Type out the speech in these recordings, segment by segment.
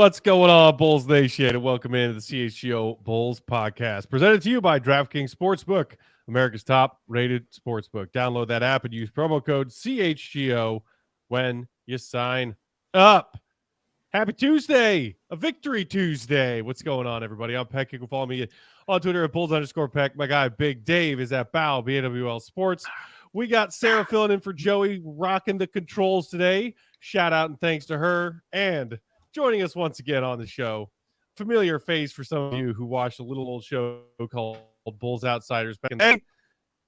What's going on, Bulls Nation? And welcome into the CHGO Bulls podcast, presented to you by DraftKings Sportsbook, America's top-rated sportsbook. Download that app and use promo code CHGO when you sign up. Happy Tuesday, a victory Tuesday. What's going on, everybody? I'm Peck. You can follow me on Twitter at Bulls_Peck. My guy, Big Dave, is at BAWL, BAWL Sports. We got Sarah filling in for Joey, rocking the controls today. Shout out and thanks to her. And joining us once again on the show, familiar face for some of you who watched a little old show called Bulls Outsiders back in the day.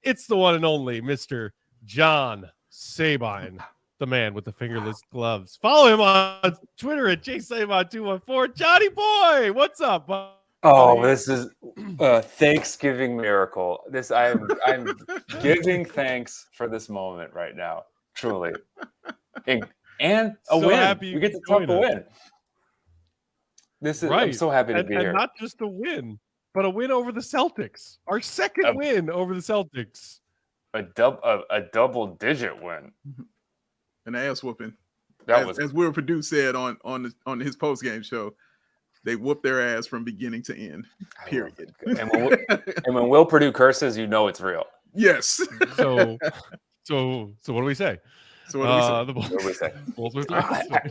It's the one and only Mr. John Sabine, the man with the fingerless gloves. Follow him on Twitter at jsabine214. Johnny boy, what's up, buddy? Oh, this is a Thanksgiving miracle. I'm giving thanks for this moment right now, truly. And a so win. Happy we get to talk a win. Right. I'm so happy to be here. And not just a win, but a win over the Celtics. Our second win over the Celtics. A double-digit win. An ass whooping. As Will Purdue said on his post-game show, they whooped their ass from beginning to end. Period. And when Will Purdue curses, you know it's real. Yes. So what do we say? So what do we say? Bulls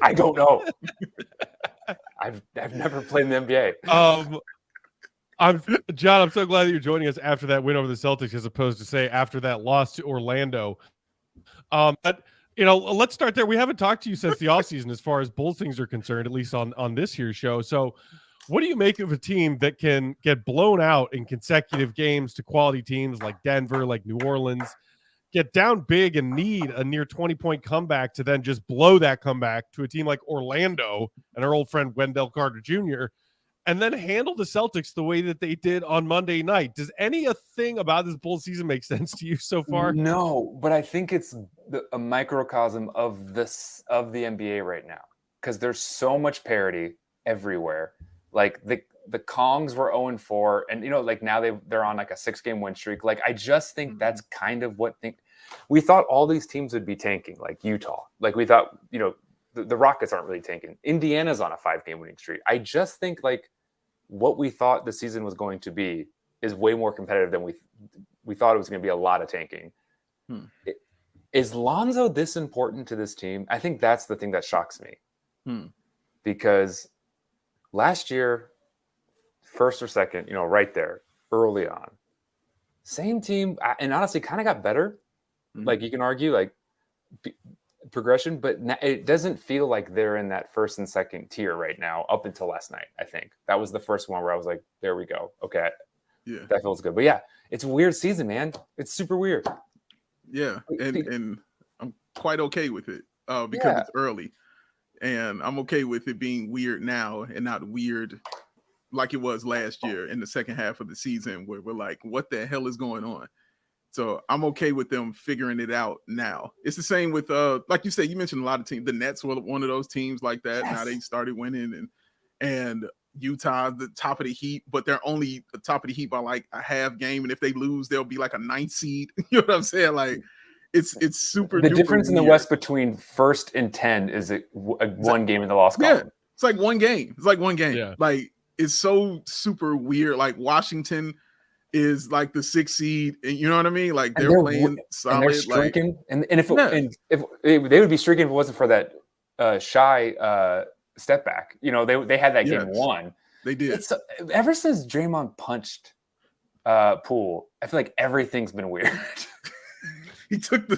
I don't know. I've never played in the NBA. John, I'm so glad that you're joining us after that win over the Celtics, as opposed to say after that loss to Orlando. But let's start there. We haven't talked to you since the offseason as far as Bulls things are concerned, at least on this year's show. So what do you make of a team that can get blown out in consecutive games to quality teams like Denver, like New Orleans, get down big and need a near 20-point comeback to then just blow that comeback to a team like Orlando and our old friend Wendell Carter Jr., and then handle the Celtics the way that they did on Monday night? Does anything about this Bulls season make sense to you so far? No, but I think it's a microcosm of the NBA right now, because there's so much parity everywhere. Like the Kongs were 0-4, and now they're on like a 6-game win streak. Like I just think that's kind of what we thought all these teams would be tanking, like Utah. Like we thought, the Rockets aren't really tanking. Indiana's on a 5-game winning streak. I just think like what we thought the season was going to be is way more competitive than we thought it was going to be. A lot of tanking. Is Lonzo this important to this team? I think that's the thing that shocks me. Because last year, first or second, right there, early on, same team, and honestly kind of got better. Like you can argue like progression, but it doesn't feel like they're in that first and second tier right now up until last night. I think that was the first one where I was like, there we go. Okay. Yeah. That feels good. But yeah, it's a weird season, man. It's super weird. Yeah. And I'm quite okay with it because it's early, and I'm okay with it being weird now and not weird like it was last year in the second half of the season, where we're like, what the hell is going on? So I'm okay with them figuring it out now. It's the same with, like you said, you mentioned a lot of teams. The Nets were one of those teams like that. Yes. Now they started winning, and Utah, the top of the heap, but they're only the top of the heap by like a half game. And if they lose, they'll be like a 9th seed. You know what I'm saying? Like it's super. The difference in the West between 1st and 10 is one game in the loss column. Yeah, it's like one game. Yeah. Like it's so super weird. Like Washington is like the 6th seed, and you know what I mean? Like they're playing solid, and they're streaking. Like, if they would be streaking if it wasn't for that shy step back. They had that game won. They did. Ever since Draymond punched Poole, I feel like everything's been weird. he took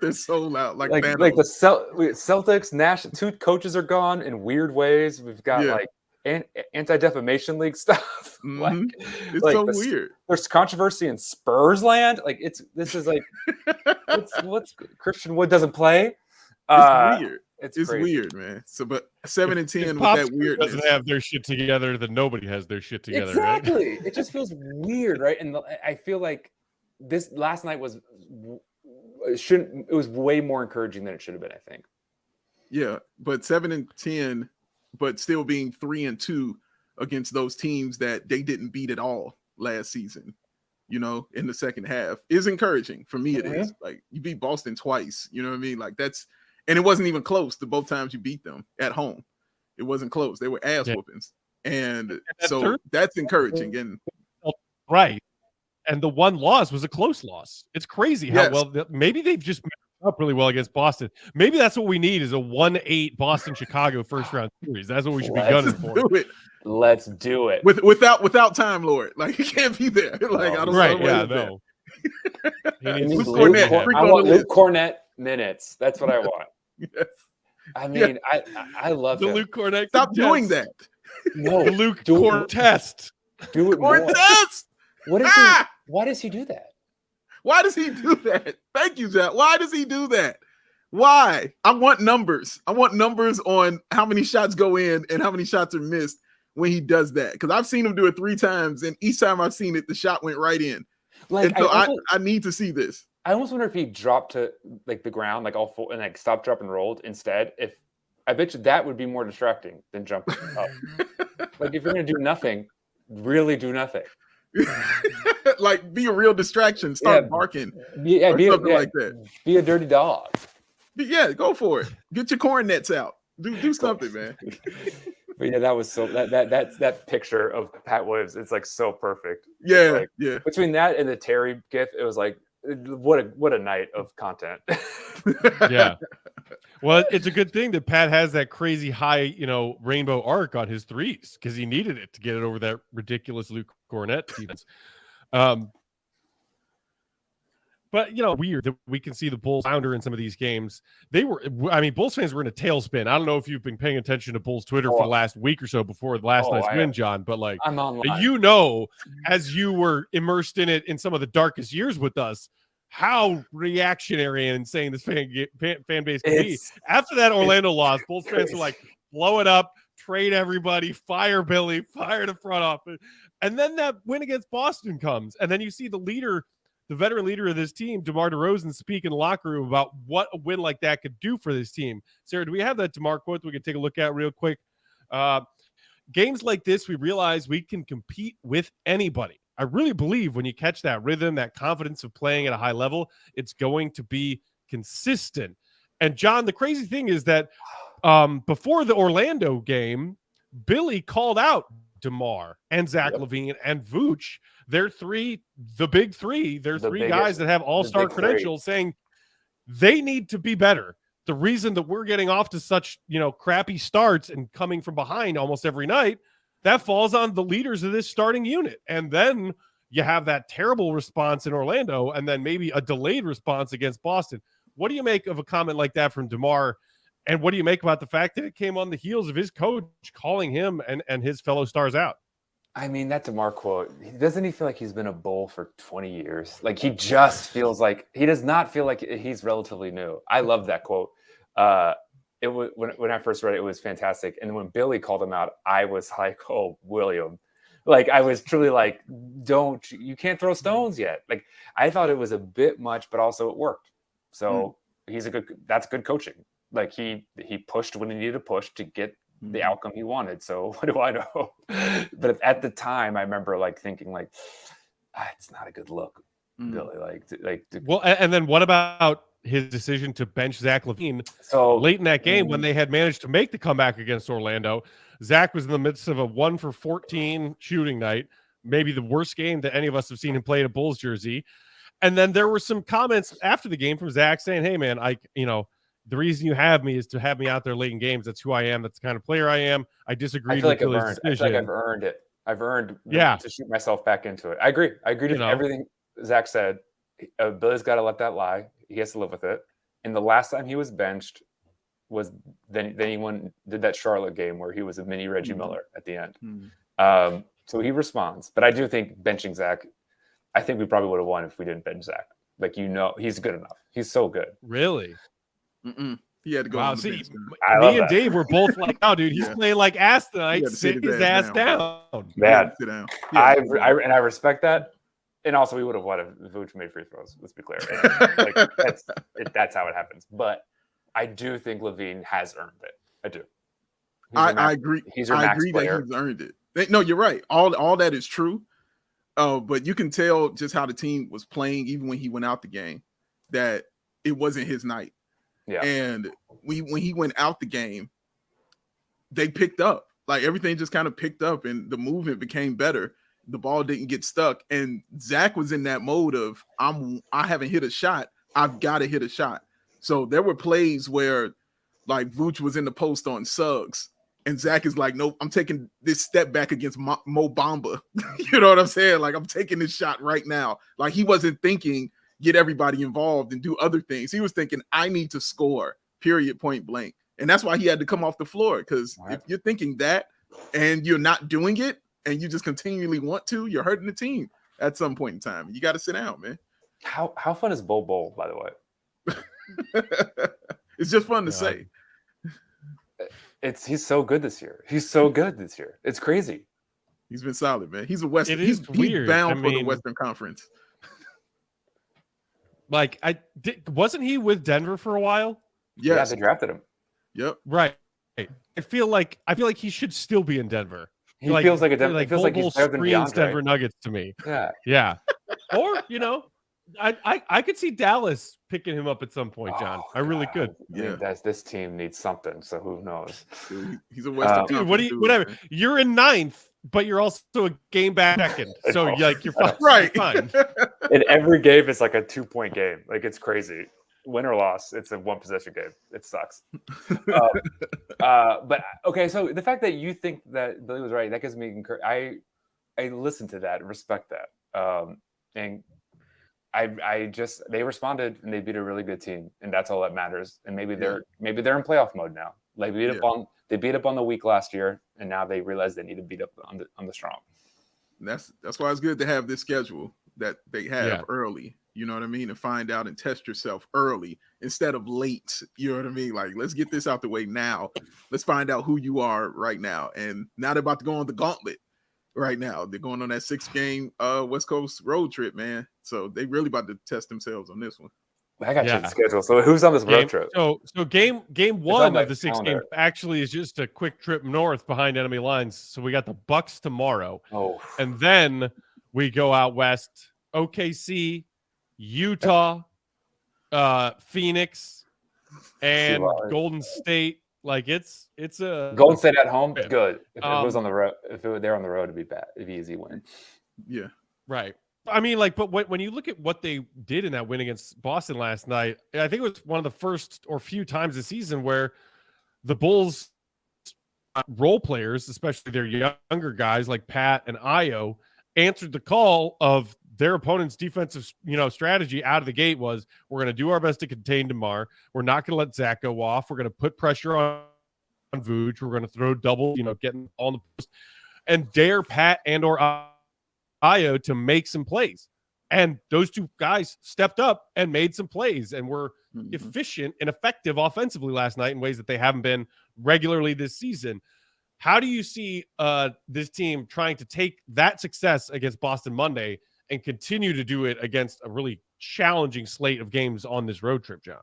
their soul out like the Celtics. 2 coaches are gone in weird ways. We've got like anti-defamation league stuff. It's so weird. There's controversy in Spurs land. Like this is like what's Christian Wood doesn't play. It's weird. It's weird, man. So, but 7 and 10 with that weirdness. Doesn't have their shit together, then nobody has their shit together. Exactly. Right? It just feels weird, right? And I feel like this last night was way more encouraging than it should have been. I think. Yeah, but 7 and 10. But still being 3 and 2 against those teams that they didn't beat at all last season, in the second half is encouraging for me. It is like you beat Boston twice, you know what I mean? Like and it wasn't even close to both times you beat them at home, It wasn't close. They were ass Yeah. whoopings. And that so third- that's encouraging. And right. And the one loss was a close loss. It's crazy how well maybe they've just matched up really well against Boston. Maybe that's what we need is a 1-8 Boston-Chicago first-round series. That's what we should be gunning for. Do it. Let's do it. Without Time Lord. Like, he can't be there. Like, I don't right, know. Yeah, no. Luke Cornett minutes. That's what I want. Yes. I mean, I love the him. Luke Cornett. Stop doing that. No, the Luke Cortest. Do it more. Cortest! What is he? Why does he do that? Why does he do that? Thank you, Jack. Why does he do that? Why? I want numbers. I want numbers on how many shots go in and how many shots are missed when he does that. Because I've seen him do it 3 times, and each time I've seen it, the shot went right in. Like, and so I need to see this. I almost wonder if he dropped to like the ground, like all full, and like stopped, drop, and rolled instead. If I bet you that would be more distracting than jumping up. Like, if you're gonna do nothing, really do nothing. Like, be a real distraction. Start barking. Be something like that. Be a dirty dog. Yeah, go for it. Get your corn nets out. Do something, man. But yeah, that was so that picture of Pat Williams. It's like so perfect. Yeah, like, yeah. Between that and the Terry gif, it was like what a night of content. Yeah. Well, it's a good thing that Pat has that crazy high, rainbow arc on his threes because he needed it to get it over that ridiculous Luke Cornett defense. But, weird that we can see the Bulls flounder in some of these games. Bulls fans were in a tailspin. I don't know if you've been paying attention to Bulls Twitter for the last week or so before last night's win, John, but I'm online. As you were immersed in it in some of the darkest years with us, how reactionary and insane this fan base can be. After that Orlando loss, Bulls fans are like, blow it up, trade everybody, fire Billy, fire the front office. And then that win against Boston comes. And then you see the veteran leader of this team, DeMar DeRozan, speak in the locker room about what a win like that could do for this team. Sarah, do we have that DeMar quote that we can take a look at real quick? Games like this, we realize we can compete with anybody. I really believe when you catch that rhythm, that confidence of playing at a high level, it's going to be consistent. And John, the crazy thing is that before the Orlando game, Billy called out DeMar and Zach LaVine and Vooch. They're the big three. They're three guys that have all-star credentials saying they need to be better. The reason that we're getting off to such, crappy starts and coming from behind almost every night, that falls on the leaders of this starting unit. And then you have that terrible response in Orlando and then maybe a delayed response against Boston. What do you make of a comment like that from DeMar? And what do you make about the fact that it came on the heels of his coach calling him and his fellow stars out? I mean, that DeMar quote, doesn't he feel like he's been a Bull for 20 years? Like, he just feels like he does not feel like he's relatively new. I love that quote. It was when I first read it, it was fantastic. And when Billy called him out, I was like, oh, William. Like, I was truly like, you can't throw stones yet. Like, I thought it was a bit much, but also it worked. So that's good coaching. Like, he pushed when he needed to push to get the outcome he wanted. So what do I know? But at the time, I remember like thinking like, it's not a good look, Billy. Well, and then what about his decision to bench Zach LaVine late in that game when they had managed to make the comeback against Orlando? Zach was in the midst of a 1-for-14 shooting night, maybe the worst game that any of us have seen him play in a Bulls jersey. And then there were some comments after the game from Zach saying, hey man, the reason you have me is to have me out there late in games. That's who I am. That's the kind of player I am. I disagree with Billy's decision. I feel like I've earned it. I've earned to shoot myself back into it. I agree. I agree with everything Zach said. Billy's got to let that lie. He has to live with it. And the last time he was benched was then he did that Charlotte game where he was a mini Reggie Miller at the end. So he responds. But I do think benching Zach, I think we probably would have won if we didn't bench Zach. Like, he's good enough. He's so good. Really? He had to go. Wow, see, me and Dave were both like, "Oh, dude, he's playing like ass tonight. Sit his ass down." Man, I respect that. And also, we would have won if Vucevic made free throws. Let's be clear. Like, that's how it happens. But I do think LaVine has earned it. I do. I agree. I agree that he's earned it. No, you're right. All that is true. But you can tell just how the team was playing, even when he went out the game, that it wasn't his night. Yeah. And when he went out the game, they picked up. Like everything just kind of picked up and the movement became better. The ball didn't get stuck. And Zach was in that mode of I haven't hit a shot. I've got to hit a shot. So there were plays where like Vooch was in the post on Suggs. And Zach is like, nope, I'm taking this step back against Mo Bamba. You know what I'm saying? Like, I'm taking this shot right now. Like, he wasn't thinking, get everybody involved and do other things. He was thinking, I need to score, period, point blank. And that's why he had to come off the floor. Because if you're thinking that and you're not doing it and you just continually want to, you're hurting the team at some point in time. You got to sit down, man. How fun is Bowl, by the way? It's just fun to say. He's so good this year. He's so good this year. It's crazy. He's been solid, man. He's a Western. He's weird. bound for the Western Conference. Like wasn't he with Denver for a while? Yes. Yeah, they drafted him. Yep. Right. I feel like he should still be in Denver. He feels like a Denver. He feels like he's better than DeAndre. Denver Nuggets to me. Yeah. Yeah. Or I could see Dallas picking him up at some point, John. I really could. Yeah, this team needs something. So who knows? Dude, he's a Western. Dude, whatever. Man. You're in 9th, but you're also a game back second. So you're fine. Right. You're fine. In every game, it's like a 2-point game. Like it's crazy. Win or loss, it's a 1-possession game. It sucks. But okay, so the fact that you think that Billy was right, that gives me I listen to that and respect that. And they responded and they beat a really good team, and that's all that matters. And maybe they're in playoff mode now. Like they beat up on the weak last year, and now they realize they need to beat up on the strong. That's why it's good to have this schedule that they have early. You know what I mean? And find out and test yourself early instead of late. You know what I mean? Like, let's get this out the way now. Let's find out who you are right now. And now they're about to go on the gauntlet right now. They're going on that 6-game West Coast road trip, man. So they really about to test themselves on this one. I got you schedule. So who's on this road trip? So game 1 of the 6 game actually is just a quick trip north behind enemy lines. So we got the Bucks tomorrow. And then we go out west, OKC, Utah, Phoenix, and Golden State. Like it's a Golden State at home. Good. If it was on the road, they're on the road, it'd be bad. It'd be easy win. Yeah. Right. I mean, like, but when you look at what they did in that win against Boston last night, I think it was one of the first or few times this season where the Bulls role players, especially their younger guys like Pat and Io, answered the call of their opponent's defensive, strategy out of the gate was, we're going to do our best to contain DeMar. We're not going to let Zach go off. We're going to put pressure on Vooch. We're going to throw double, getting on the post and dare Pat and or Io to make some plays. And those two guys stepped up and made some plays and were efficient and effective offensively last night in ways that they haven't been regularly this season. How do you see this team trying to take that success against Boston Monday and continue to do it against a really challenging slate of games on this road trip, John?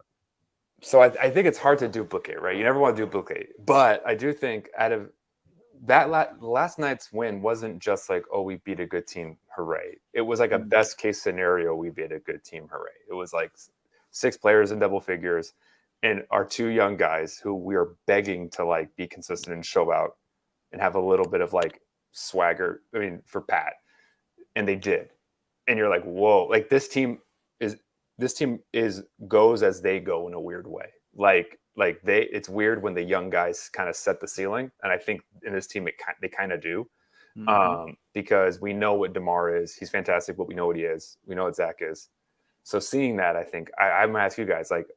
So I think it's hard to duplicate, right? You never want to duplicate. But I do think out of that last night's win wasn't just like, oh, we beat a good team, hooray. It was like a best case scenario, we beat a good team, hooray. It was like 6 players in double figures and our 2 young guys who we are begging to like be consistent and show out and have a little bit of like swagger. I mean, for Pat. And they did. And you're like, whoa, like this team goes as they go in a weird way. It's weird when the young guys kind of set the ceiling. And I think in this team, they kind of do because we know what DeMar is. He's fantastic, but we know what he is. We know what Zach is. So seeing that, I think I'm going to ask you guys, like,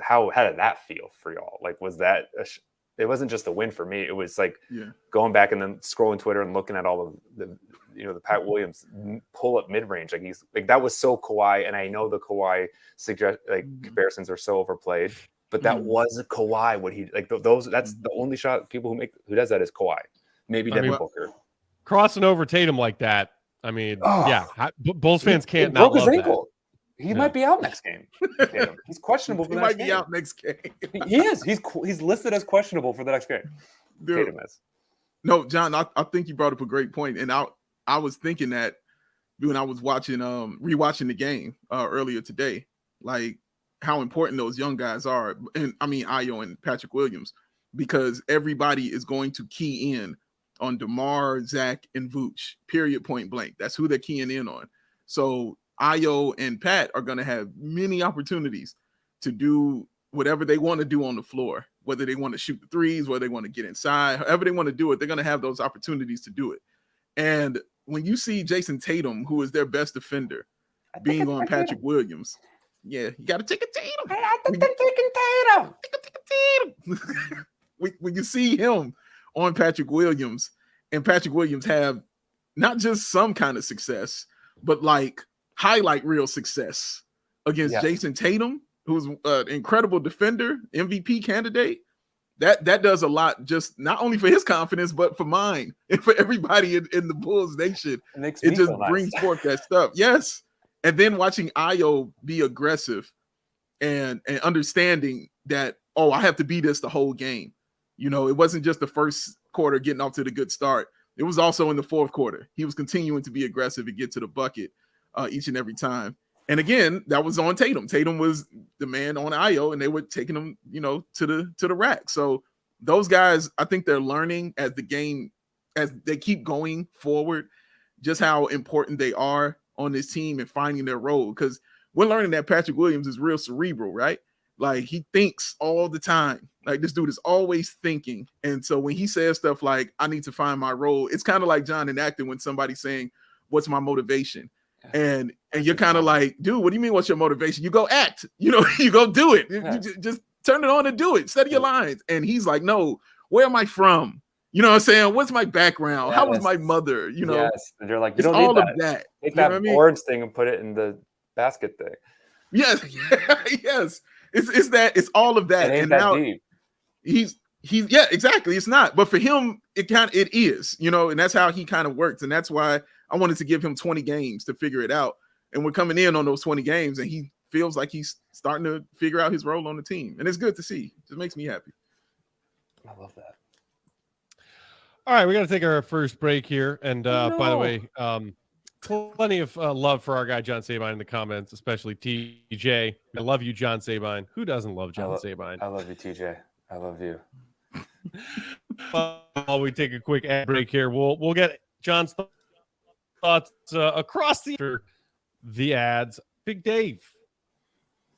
how did that feel for y'all? Like, was that, it wasn't just a win for me. It was like going back and then scrolling Twitter and looking at all of the Pat Williams pull up mid range, like that was so Kawhi, and I know the Kawhi comparisons are so overplayed, but that was a Kawhi. What he like those? That's the only shot who does that is Kawhi. Maybe Devin Booker crossing over Tatum like that. I mean, Bulls fans can't not broke his ankle. That. He might be out next game. Tatum. He's questionable. He might be out next game. He is. He's listed as questionable for the next game. Tatum is. No, John, I think you brought up a great point, and I was thinking that when I was rewatching the game earlier today, like how important those young guys are. And I mean, Io and Patrick Williams, because everybody is going to key in on DeMar, Zach, and Vooch, period, point blank. That's who they're keying in on. So Io and Pat are going to have many opportunities to do whatever they want to do on the floor, whether they want to shoot the threes, whether they want to get inside, however they want to do it, they're going to have those opportunities to do it. And when you see Jason Tatum, who is their best defender, being on Patrick Williams, yeah, you got to take a Tatum. When you see him on Patrick Williams, and Patrick Williams have not just some kind of success, but like highlight reel success against Jason Tatum, who's an incredible defender, MVP candidate, that does a lot, just not only for his confidence, but for mine and for everybody in the Bulls nation. It just brings forth that stuff. Yes. And then watching Io be aggressive and understanding that, oh, I have to be this the whole game. You know, it wasn't just the first quarter getting off to the good start. It was also in the fourth quarter. He was continuing to be aggressive and get to the bucket each and every time. And again, that was on Tatum. Tatum was the man on Io, and they were taking him, you know, to the rack. So those guys, I think they're learning as the game, as they keep going forward, just how important they are on this team and finding their role. Because we're learning that Patrick Williams is real cerebral, right? Like, he thinks all the time. Like, this dude is always thinking. And so when he says stuff like, I need to find my role, it's kind of like John in acting when somebody's saying, what's my motivation? And you're kind of like, dude, what do you mean, what's your motivation? You go act. You know, you go do it. You just turn it on and do it. Study your lines. And he's like, no, where am I from? You know what I'm saying? What's my background? Yes. How was my mother? You know, and you're like, you it's don't all need of that. Take that boards thing and put it in the basket thing. Yes, yes. It's all of that. And now deep. he's yeah, exactly. It's not, but for him, it is, you know, and that's how he kind of works. And that's why I wanted to give him 20 games to figure it out. And we're coming in on those 20 games, and he feels like he's starting to figure out his role on the team. And it's good to see. It just makes me happy. I love that. All right, we got to take our first break here. And by the way, plenty of love for our guy John Sabine in the comments, especially TJ. I love you, John Sabine. Who doesn't love John Sabine? I love you, TJ. I love you. While we take a quick ad break here, we'll get John's thoughts across the ads. Big Dave,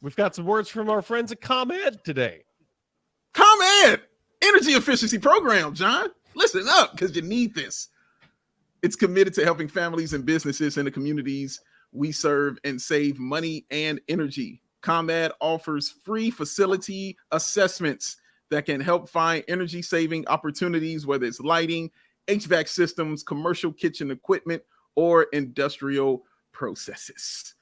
we've got some words from our friends at ComEd today. ComEd, energy efficiency program, John. Listen up, because you need this. It's committed to helping families and businesses in the communities we serve and save money and energy. ComEd offers free facility assessments that can help find energy-saving opportunities, whether it's lighting, HVAC systems, commercial kitchen equipment, or industrial processes.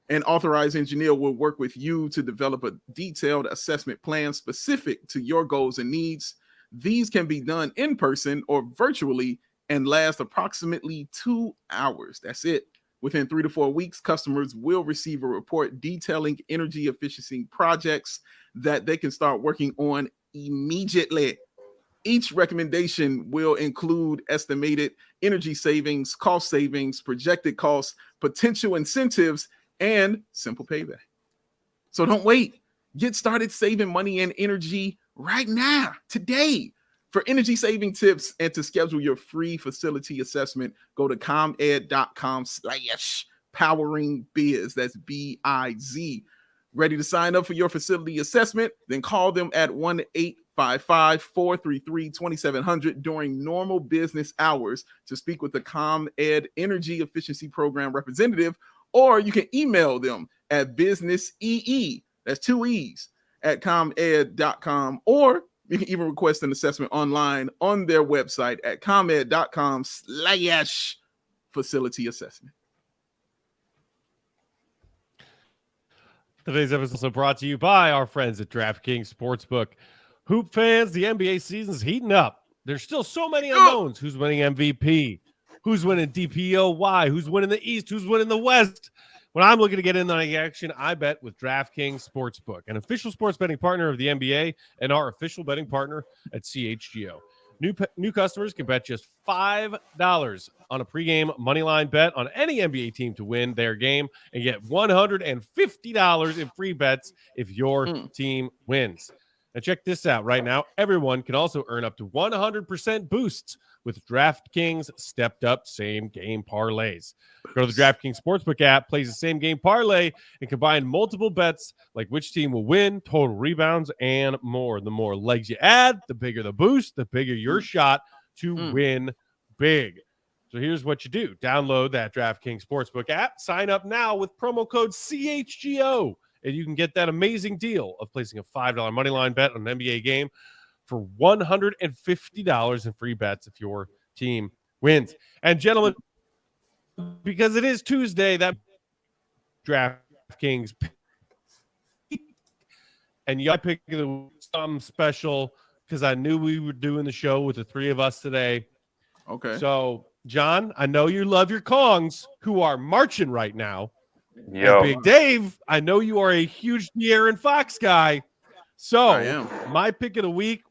An authorized engineer will work with you to develop a detailed assessment plan specific to your goals and needs. These can be done in person or virtually and last approximately 2 hours. That's it. Within 3 to 4 weeks, customers will receive a report detailing energy efficiency projects that they can start working on immediately. Each recommendation will include estimated energy savings, cost savings, projected costs, potential incentives, and simple payback. So don't wait. Get started saving money and energy right now, today. For energy saving tips and to schedule your free facility assessment, go to comed.com/poweringbiz. That's BIZ. Ready to sign up for your facility assessment? Then call them at 1-855-433-2700 during normal business hours to speak with the ComEd Energy Efficiency Program representative, or you can email them at businessee, that's 2 E's, at comed.com, or you can even request an assessment online on their website at comed.com/facility assessment. Today's episode is also brought to you by our friends at DraftKings Sportsbook. Hoop fans, the NBA season's heating up. There's still so many unknowns. Who's winning MVP? Who's winning DPOY? Who's winning the East? Who's winning the West? When I'm looking to get in on the action, I bet with DraftKings Sportsbook, an official sports betting partner of the NBA and our official betting partner at CHGO. New customers can bet just $5 on a pregame moneyline bet on any NBA team to win their game and get $150 in free bets if your team wins. And check this out right now. Everyone can also earn up to 100% boosts with DraftKings stepped up same game parlays. Go to the DraftKings Sportsbook app, plays the same game parlay, and combine multiple bets like which team will win, total rebounds, and more. The more legs you add, the bigger the boost, the bigger your shot to win big. So here's what you do. Download that DraftKings Sportsbook app. Sign up now with promo code CHGO. And you can get that amazing deal of placing a $5 moneyline bet on an NBA game for $150 in free bets if your team wins. And gentlemen, because it is Tuesday, that DraftKings and I picked something special because I knew we were doing the show with the three of us today. Okay. So, John, I know you love your Kongs who are marching right now. Yo, Big Dave, I know you are a huge De'Aaron Fox guy. So my pick of the week,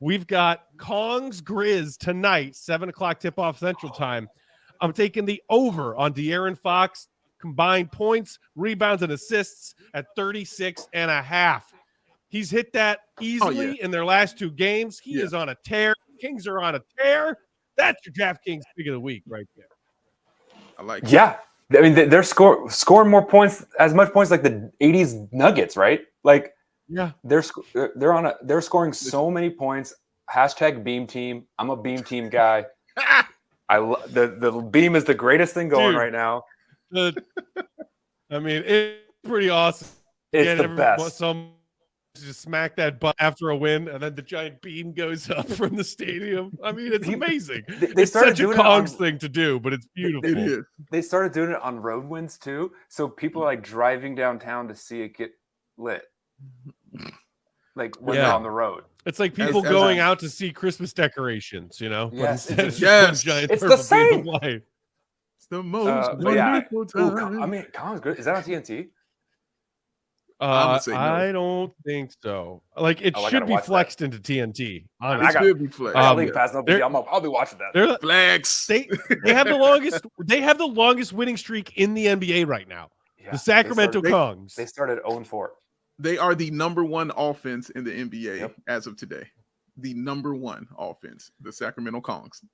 we've got Kongs Grizz tonight, 7 o'clock tip-off Central Time. I'm taking the over on De'Aaron Fox combined points, rebounds, and assists at 36.5. He's hit that easily in their last 2 games. He is on a tear. Kings are on a tear. That's your DraftKings pick of the week right there. I like it. Yeah. I mean, they're scoring more points, as much points like the 80s Nuggets, right? Like, yeah, they're scoring so many points. Hashtag Beam Team. I'm a Beam Team guy. The Beam is the greatest thing going right now. I mean, it's pretty awesome. It's the best. Just smack that butt after a win, and then the giant beam goes up from the stadium. I mean, it's amazing. It's such a Kongs thing to do, but it's beautiful. It is. They started doing it on road wins too, so people are like driving downtown to see it get lit, like when they're on the road. It's like people going out to see Christmas decorations, you know. Yes, it's the same. It's the most wonderful time. I mean, Kongs good. Is that on TNT? I don't think so. Like it should be flexed into TNT. It should be flexed. I'll be watching that. Flex. They have the longest. They have the longest winning streak in the NBA right now. Yeah, the Sacramento Kongs. They started 0-4. They are the number 1 offense in the NBA as of today. The number 1 offense, the Sacramento Kongs.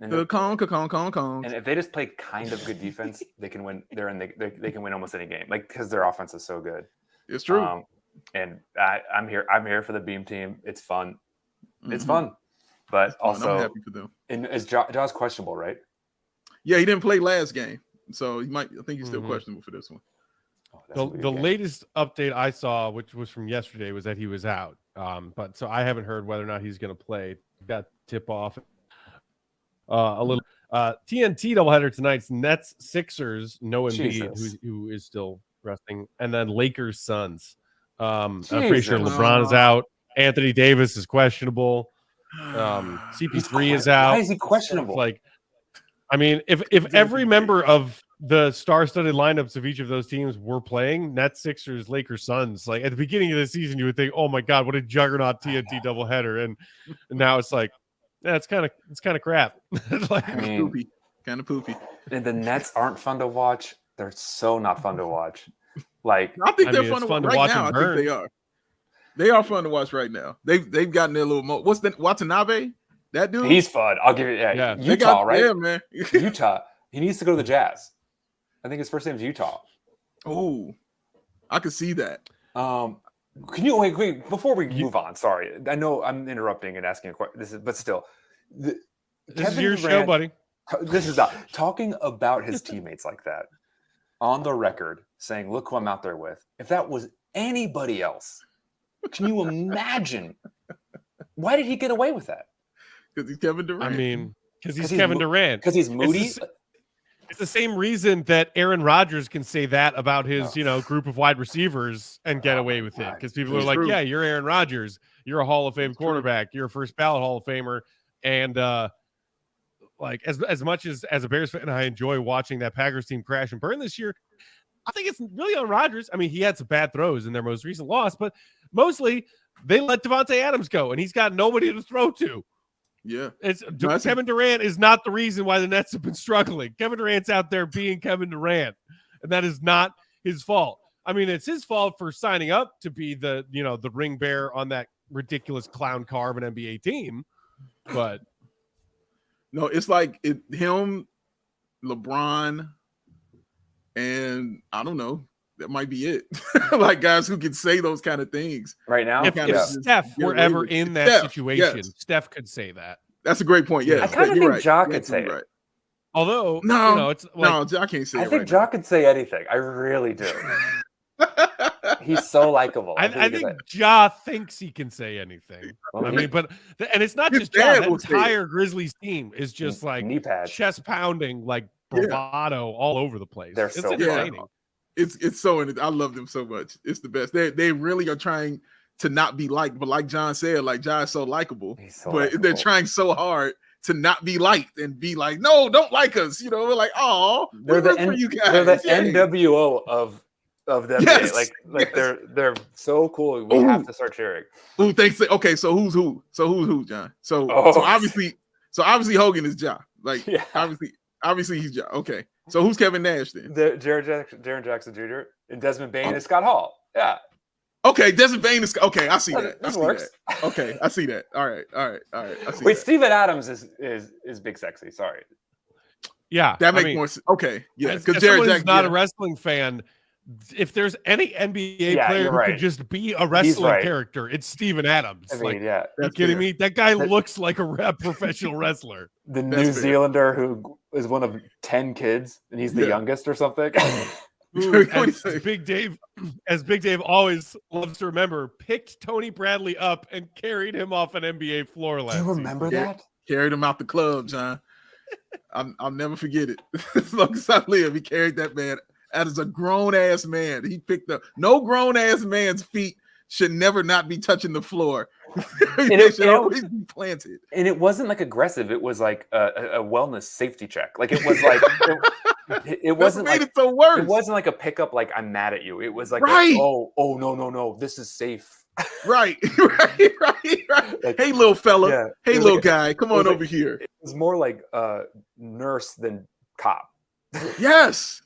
The Kongs. And if they just play kind of good defense, they can win. They can win almost any game, like because their offense is so good. It's true. And I'm here for the Beam Team. It's fun. It's fun. But also, I'm happy for them. And is Jaws questionable, right? Yeah, he didn't play last game, so I think he's still questionable for this one. The latest update I saw, which was from yesterday, was that he was out. But so I haven't heard whether or not he's going to play. Got tip off a little. TNT doubleheader tonight's Nets Sixers. No Embiid, who is still resting, and then Lakers Suns. I'm pretty sure LeBron is out. Anthony Davis is questionable. CP3 is out. Why is he questionable? Like, I mean, if every member of the star-studded lineups of each of those teams were playing, Nets, Sixers, Lakers, Suns, like at the beginning of the season, you would think, "Oh my God, what a juggernaut TNT doubleheader!" And now it's like, yeah, it's kind of crap. Like, kind of poopy. And the Nets aren't fun to watch. They're so not fun to watch. Like, I think they're fun to watch right now. I think they are. They are fun to watch right now. They've gotten their little what's the Watanabe? That dude? He's fun. I'll give it. Yeah. Utah, right? Yeah, man. Utah. He needs to go to the Jazz. I think his first name is Utah. Oh, I could see that. Can you wait before we move on? Sorry, I know I'm interrupting and asking a question. But still, this is your show, buddy. This is not talking about his teammates like that on the record, saying, "Look who I'm out there with." If that was anybody else, can you imagine? Why did he get away with that? Because he's Kevin Durant. I mean, because he's Kevin Durant. Because he's moody. It's the same reason that Aaron Rodgers can say that about his, group of wide receivers and get away with it. Because people are like, yeah, you're Aaron Rodgers. You're a Hall of Fame quarterback. You're a first ballot Hall of Famer. And like as much as a Bears fan, I enjoy watching that Packers team crash and burn this year. I think it's really on Rodgers. I mean, he had some bad throws in their most recent loss, but mostly they let Devontae Adams go, and he's got nobody to throw to. Yeah, Kevin Durant is not the reason why the Nets have been struggling. Kevin Durant's out there being Kevin Durant, and that is not his fault. I mean, it's his fault for signing up to be the ring bearer on that ridiculous clown car of an NBA team, but no, it's like him, LeBron, and I don't know. That might be it. Like guys who can say those kind of things right now. If Steph were ever in that situation, Steph could say that. That's a great point. Yeah, I kind of think Ja could say right. it. Although, it's like, Ja can't say it. I think Ja could say anything. I really do. He's so likable. I think Ja thinks he can say anything. Well, and it's not just Ja. The entire Grizzlies team is just like chest pounding, like bravado all over the place. They're so entertaining. It's so. I love them so much. It's the best. They really are trying to not be liked, but like John said, like Ja is so likable, they're trying so hard to not be liked and be like, no, don't like us. You know, we're like, oh, they're the NWO of the NBA. Yes. Like they're so cool. We have to start cheering. Who thinks that? Okay, so who's who? So who's who, John? So obviously Hogan is Ja. Like obviously he's Ja. Okay, so who's Kevin Nash then? Jaren Jackson Jr. and Desmond Bane and Scott Hall. Yeah. Okay, Desmond Bane is okay. I see that. This works. That. Okay, I see that. All right. Wait, Steven Adams is big sexy. Sorry. Yeah, that makes more sense. Okay, yeah, because Jared Jackson's not a wrestling fan. If there's any NBA player who could just be a wrestling character, it's Steven Adams. I mean, are you kidding me? That guy looks like a professional wrestler. The New Zealander who is one of 10 kids, and he's the youngest or something. Who, as Big Dave always loves to remember, picked Tony Bradley up and carried him off an NBA floor last season. Do you remember that? Carried him out the club, John. I'll never forget it. As long as I live, he carried that man out as a grown-ass man. He picked up. No grown-ass man's feet should never not be touching the floor. They should always be planted. And it wasn't like aggressive. It was like a wellness safety check. Like it was like it wasn't like it so worse. It wasn't like a pickup. Like I'm mad at you. It was like oh no, this is safe. Right. Like, hey, little fella. Yeah. Hey, little guy. Come on over here. It was more like nurse than cop. Yes.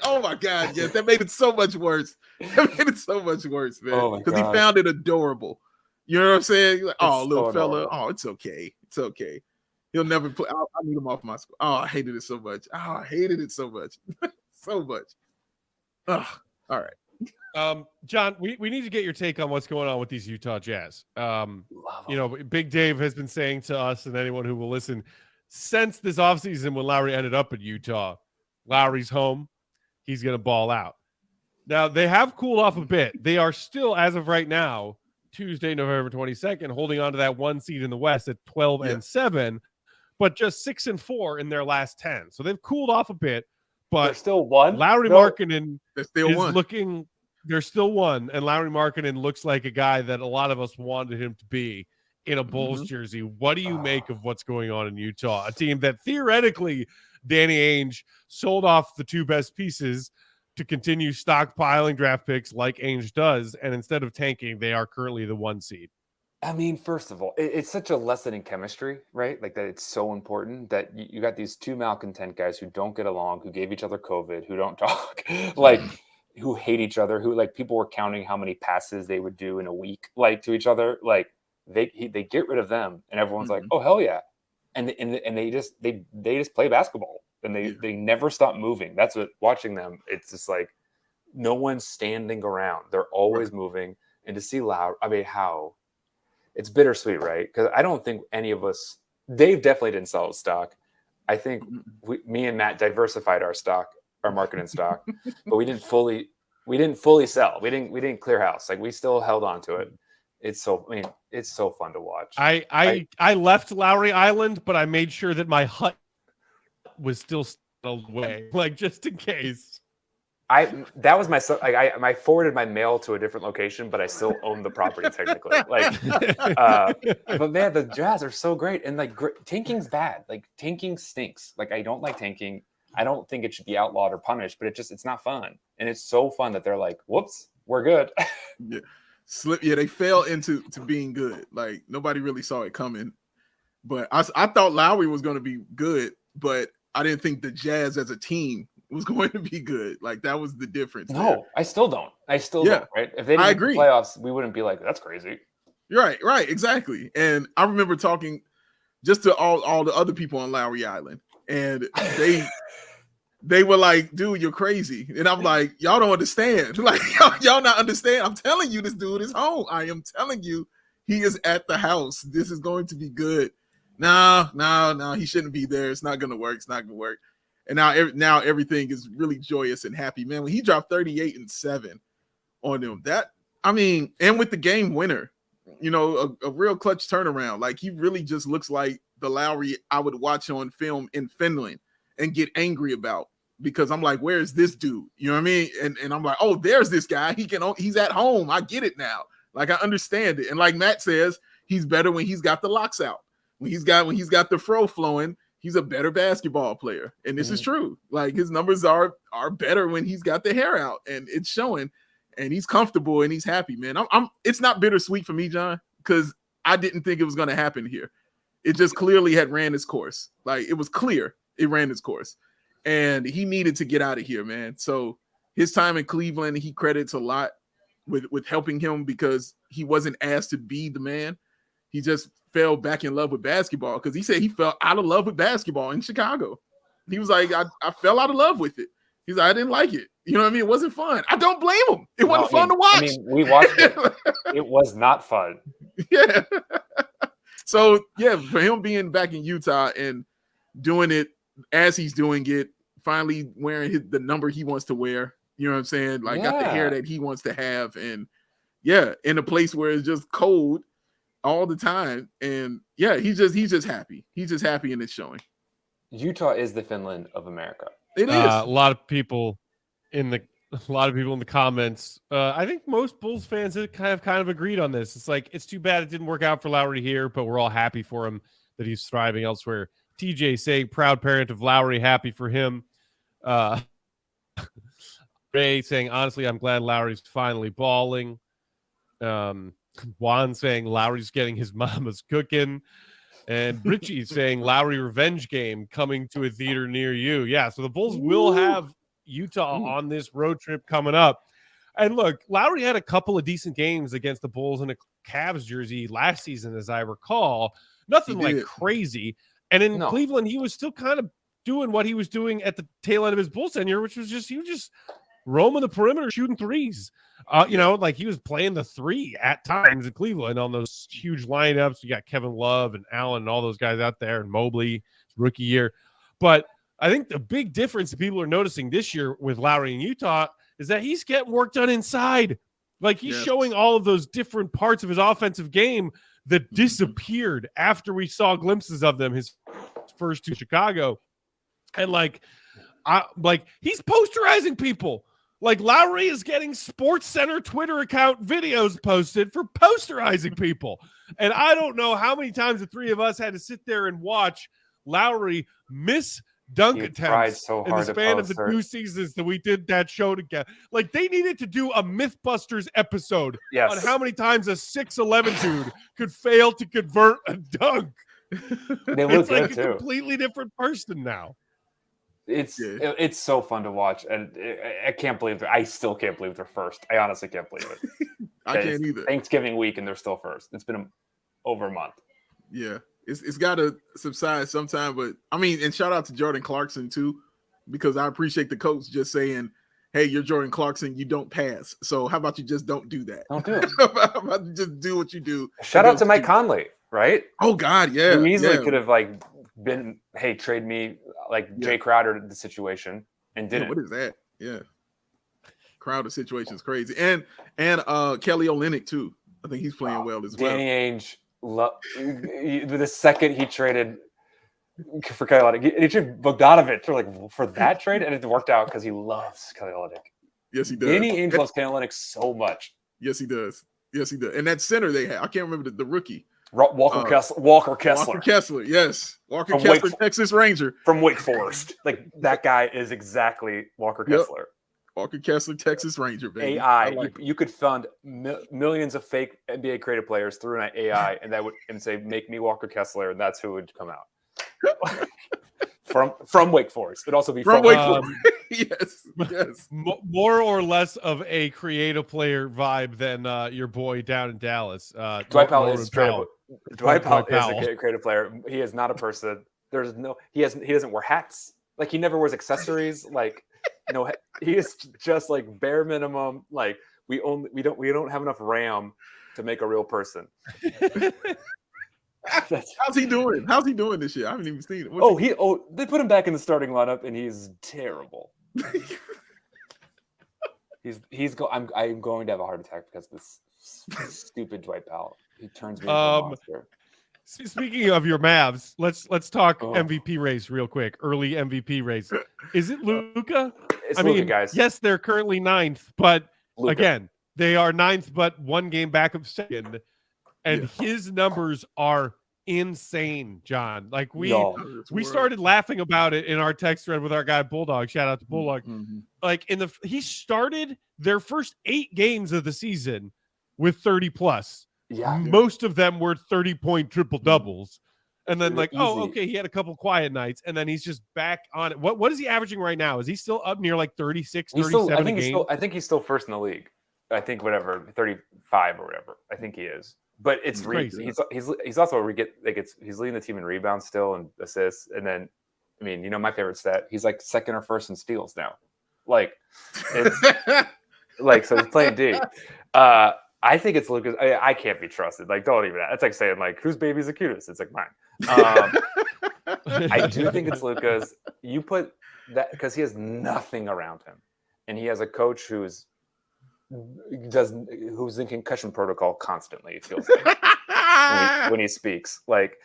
Oh my God. Yes, that made it so much worse. That made it so much worse, man. Because he found it adorable. You know what I'm saying? Like, little fella. Adorable. Oh, it's okay. He'll never put. I need him off my school. Oh, I hated it so much. So much. All right. John, we need to get your take on what's going on with these Utah Jazz. Big Dave has been saying to us and anyone who will listen since this offseason when Lowry ended up at Utah, Lowry's home. He's going to ball out. Now, they have cooled off a bit. They are still, as of right now, Tuesday, November 22nd, holding on to that 1 seed in the West at 12-7, but just 6-4 in their last 10. So they've cooled off a bit, but they're still one. Lowry Markkanen is looking. They're still one, and Lowry Markkanen looks like a guy that a lot of us wanted him to be in a Bulls jersey. What do you make of what's going on in Utah? A team that theoretically Danny Ainge sold off the two best pieces to continue stockpiling draft picks like Ainge does, and instead of tanking, they are currently the 1 seed. I mean, first of all, it's such a lesson in chemistry, right? Like that it's so important that you got these two malcontent guys who don't get along, who gave each other COVID, who don't talk, like who hate each other, who like people were counting how many passes they would do in a week, like to each other. Like they get rid of them, and everyone's like, oh hell yeah, and they just play basketball. And they never stop moving. That's what watching them. It's just like no one's standing around. They're always moving. And to see Lowry, I mean, how it's bittersweet, right? Because I don't think any of us. Dave definitely didn't sell his stock. I think me and Matt diversified our stock, our Markkanen stock, but we didn't fully sell. We didn't clear house. Like we still held on to it. It's so fun to watch. I left Lowry Island, but I made sure that my hut was still away, like just in case. I forwarded my mail to a different location, but I still own the property technically. Like, but man, the Jazz are so great, and like tanking's bad. Like tanking stinks. Like I don't like tanking. I don't think it should be outlawed or punished, but it's not fun. And it's so fun that they're like, whoops, we're good. They fell into being good. Like nobody really saw it coming. But I thought Lowry was going to be good, but I didn't think the Jazz as a team was going to be good. Like that was the difference. No, I still don't. Right? If they didn't make the playoffs, we wouldn't be like, that's crazy. Right, exactly. And I remember talking just to all the other people on Lowry Island, and they were like, dude, you're crazy. And I'm like, y'all don't understand. Like, y'all not understand. I'm telling you, this dude is home. I am telling you, he is at the house. This is going to be good. No, he shouldn't be there. It's not gonna work. It's not gonna work. And now everything is really joyous and happy, man. When he dropped 38 and 7 on them, and with the game winner, a real clutch turnaround. Like, he really just looks like the Lowry I would watch on film in Finland and get angry about, because I'm like, where is this dude? You know what I mean? And I'm like, oh, there's this guy. He's at home. I get it now. Like, I understand it. And like Matt says, he's better when he's got the locks out. When he's got the fro flowing, he's a better basketball player. And this is true. Like, his numbers are better when he's got the hair out, and it's showing, and he's comfortable and he's happy, man. It's not bittersweet for me, John, because I didn't think it was going to happen here. It just clearly had ran its course. Like, it was clear it ran its course, and he needed to get out of here, man. So his time in Cleveland, he credits a lot with helping him, because he wasn't asked to be the man. He just fell back in love with basketball, because he said he fell out of love with basketball in Chicago. He was like, I fell out of love with it. He's like, I didn't like it. You know what I mean? It wasn't fun. I don't blame him. It wasn't fun to watch. We watched it. It was not fun. Yeah. So, yeah, for him being back in Utah and doing it as he's doing it, finally wearing the number he wants to wear, you know what I'm saying? Like, got the hair that he wants to have. And, yeah, in a place where it's just cold all the time. And, yeah, he's just happy. He's just happy, and it's showing. Utah is the Finland of America. It is. A lot of people in the comments. I think most Bulls fans have kind of agreed on this. It's like, it's too bad it didn't work out for Lowry here, but we're all happy for him that he's thriving elsewhere. TJ saying, proud parent of Lowry, happy for him. Ray saying, honestly, I'm glad Lowry's finally balling. Juan saying, Lowry's getting his mama's cooking. And Richie saying, Lowry revenge game coming to a theater near you. Yeah, so the Bulls will have Utah on this road trip coming up. And look, Lowry had a couple of decent games against the Bulls in a Cavs jersey last season, as I recall. Nothing like crazy. And in Cleveland, he was still kind of doing what he was doing at the tail end of his Bulls tenure, which was he was just roaming the perimeter, shooting threes. Like, he was playing the three at times in Cleveland on those huge lineups. You got Kevin Love and Allen and all those guys out there, and Mobley, rookie year. But I think the big difference that people are noticing this year with Lowry in Utah is that he's getting work done inside. Like, he's showing all of those different parts of his offensive game that disappeared after we saw glimpses of them his first two Chicago. And he's posterizing people. Like, Lowry is getting Sports Center Twitter account videos posted for posterizing people. And I don't know how many times the three of us had to sit there and watch Lowry miss dunk attempts in the span of the 2 seasons that we did that show together. Like, they needed to do a Mythbusters episode on how many times a 6'11" dude could fail to convert a dunk. It's like a completely different person now. It's so fun to watch, and I still can't believe they're first. I honestly can't believe it. I can't either. Thanksgiving week, and they're still first. It's been over a month. Yeah, it's got to subside sometime. But I mean, and shout out to Jordan Clarkson too, because I appreciate the coach just saying, "Hey, you're Jordan Clarkson. You don't pass. So how about you just don't do that? Don't do it. How about you just do what you do." Shout out to Mike Conley, right? Oh God, yeah. He easily could have been, hey, trade me Jay Crowder the situation, and didn't. What is that? Yeah. Crowder situation is crazy. And Kelly Olynyk too. I think he's playing well as well. Danny Ainge, the second he traded for Kelly Olynyk, he traded Bogdanovic for that trade, and it worked out because he loves Kelly Olynyk. Yes, he does. Danny Ainge loves Kelly Olynyk so much. Yes, he does. And that center they had, I can't remember the rookie. Walker Kessler. Walker Kessler, yes. Walker Kessler, Texas Ranger. From Wake Forest. Like, that guy is exactly Walker Kessler. Walker Kessler, Texas Ranger, baby. AI. You could fund millions of fake NBA creative players through an AI, and say, make me Walker Kessler, and that's who would come out. from Wake Forest. It'd also be from Wake Forest. Yes. More or less of a creative player vibe than your boy down in Dallas. Dwight Powell is Powell. Dwight Powell is a creative player. He is not a person. He doesn't wear hats. Like, he never wears accessories. Like, no, he is just like bare minimum. Like, we don't have enough RAM to make a real person. How's he doing? How's he doing this year? I haven't even seen it. They put him back in the starting lineup, and he's terrible. I'm going to have a heart attack because of this stupid Dwight Powell. He turns me into a monster. Speaking of your Mavs, let's talk MVP race real quick. Early MVP race. Is it Luka? It's Luka, guys. Yes, they're currently 9th, but Luka. Again, they are 9th, but 1 game back of 2nd. And his numbers are insane, John. Like, we started laughing about it in our text thread with our guy Bulldog. Shout out to Bulldog. Mm-hmm. Like, he started their first 8 games of the season with 30 plus. Yeah. Most of them were 30-point triple doubles. And then easy. he had a couple quiet nights, and then he's just back on it. What is he averaging right now? Is he still up near like 36, 37 a game? I think he's still first in the league. I think 35 or whatever. I think he is. But it's crazy. He's also he's leading the team in rebounds still and assists. And then, I mean, my favorite stat, he's like second or first in steals now. Like, it's so he's playing D. I think it's Lucas. I can't be trusted. Like, don't even. It's like saying, like, whose baby's the cutest? It's like mine. I do think it's Lucas. You put that because he has nothing around him, and he has a coach who's in concussion protocol constantly. It feels like when he speaks, like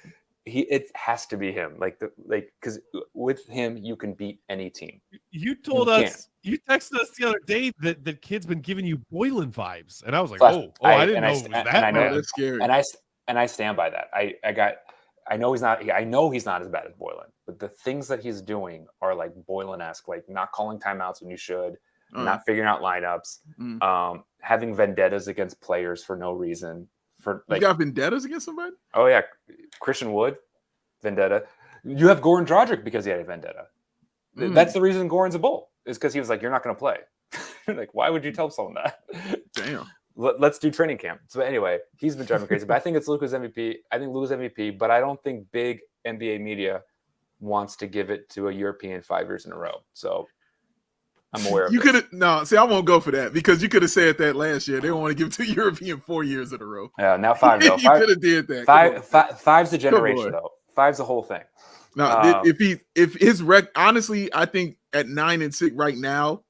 it has to be him. Because with him you can beat any team. You texted us the other day that kid's been giving you Boylan vibes, and I was like, I didn't know it was that. I know that's scary. And I stand by that. I know he's not. I know he's not as bad as Boylan, but the things that he's doing are like Boylan-esque, like not calling timeouts when you should. Not figuring out lineups, having vendettas against players for no reason. You got vendettas against somebody? Oh yeah, Christian Wood, vendetta. You have Goran Dragic because he had a vendetta. That's the reason Goran's a Bull, is because he was like, "You're not going to play." Like, why would you tell someone that? Damn. Let's do training camp. So anyway, he's been driving me crazy. But I think it's Luka's MVP. I think Luka's MVP, but I don't think big NBA media wants to give it to a European 5 years in a row. So. I'm aware of I won't go for that because you could have said that last year. They don't want to give it to European 4 years in a row. Yeah, now 5 though. You could have did that. Five's a generation though. Five's the whole thing. No, if his honestly, I think at 9 and 6 right now,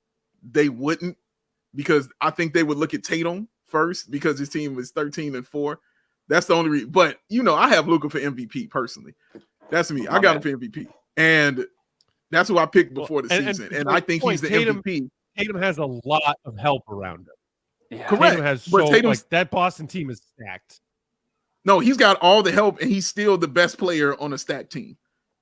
they wouldn't, because I think they would look at Tatum first because his team is 13 and 4. That's the only reason. But I have Luka for MVP personally. That's me. I got him for MVP. And that's who I picked before the season, and I think he's the MVP. Tatum has a lot of help around him. Yeah. Correct. Tatum has that Boston team is stacked. No, he's got all the help, and he's still the best player on a stacked team.